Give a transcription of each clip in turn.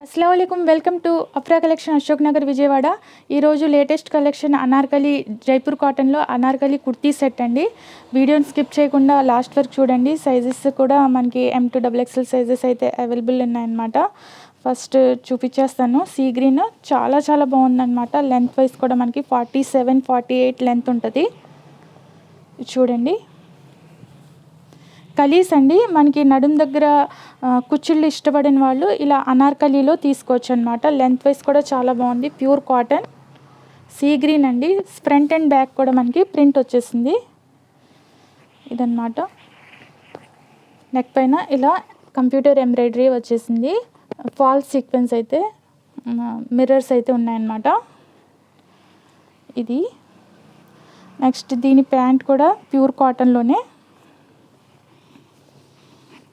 अस्सलामुअलैकुम welcome to Afra collection Ashok Nagar Vijayawada latest collection Anarkali Jaipur cotton लो Anarkali kurti set अंडी वीडियो स्किप चेयकुंडा लास्ट वరకు చూడండి సైజెస్ కూడా మనకి M2 XXL సైజెస్ అయితే అవైలబుల్ ఉన్నాయన్నమాట ఫస్ట్ చూపించేస్తాను సీ గ్రీన్ చాలా చాలా బాగుందన్నమాట లెంత్ వైస్ కూడా మనకి 47 48 లెంత్ ఉంటది చూడండి కలీస్ అండి మనకి నడుం దగ్గర కుచ్చుళ్ళు ఇష్టపడిన వాళ్ళు ఇలా అనార్కలీలో తీసుకోవచ్చు అన్నమాట లెంత్ వైస్ కూడా చాలా బాగుంది ప్యూర్ కాటన్ సీ గ్రీన్ అండి ఫ్రంట్ అండ్ బ్యాక్ కూడా మనకి ప్రింట్ వచ్చేసింది ఇదన్నమాట నెక్ పైన ఇలా కంప్యూటర్ ఎంబ్రాయిడరీ వచ్చేసింది ఫాల్స్ సీక్వెన్స్ అయితే మిర్రర్స్ అయితే ఉన్నాయన్నమాట ఇది నెక్స్ట్ దీని ప్యాంట్ కూడా ప్యూర్ కాటన్ లోనే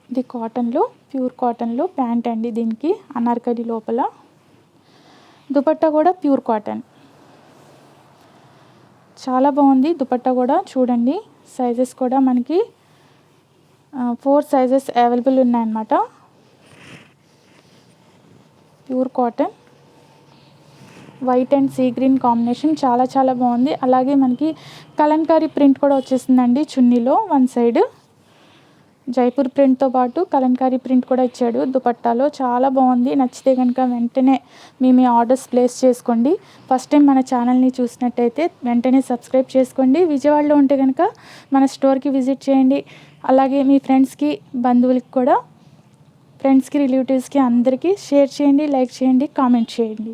ఇది కాటన్ లో ప్యూర్ కాటన్ లో ప్యాంట్ అండి దీనికి అనార్కలి లోపల దుపట్టా కూడా ప్యూర్ కాటన్ చాలా బాగుంది దుపట్టా కూడా చూడండి సైజెస్ కూడా మనకి 4 సైజెస్ అవైలబుల్ ఉన్నాయన్నమాట pure cotton white and sea green combination చాలా చాలా బాగుంది అలాగే మనకి కలంకారీ ప్రింట్ కూడా వచ్చేసిందండి చున్నీలో వన్ సైడ్ జైపూర్ ప్రింట్ తో పాటు కలంకారీ ప్రింట్ కూడా ఇచ్చాడు దుపట్టాలో చాలా బాగుంది నచ్చితే గనుక వెంటనే మీ ఆర్డర్స్ ప్లేస్ చేసుకోండి ఫస్ట్ టైం మన ఛానల్ ని చూసినట్టయితే వెంటనే సబ్స్క్రైబ్ చేసుకోండి విజయవాడలో ఉంటే గనుక మన స్టోర్ కి విజిట్ చేయండి అలాగే మీ ఫ్రెండ్స్ కి బంధువులకు కూడా ఫ్రెండ్స్ కి రిలేటివ్స్ కి అందరికీ షేర్ చేయండి లైక్ చేయండి కామెంట్ చేయండి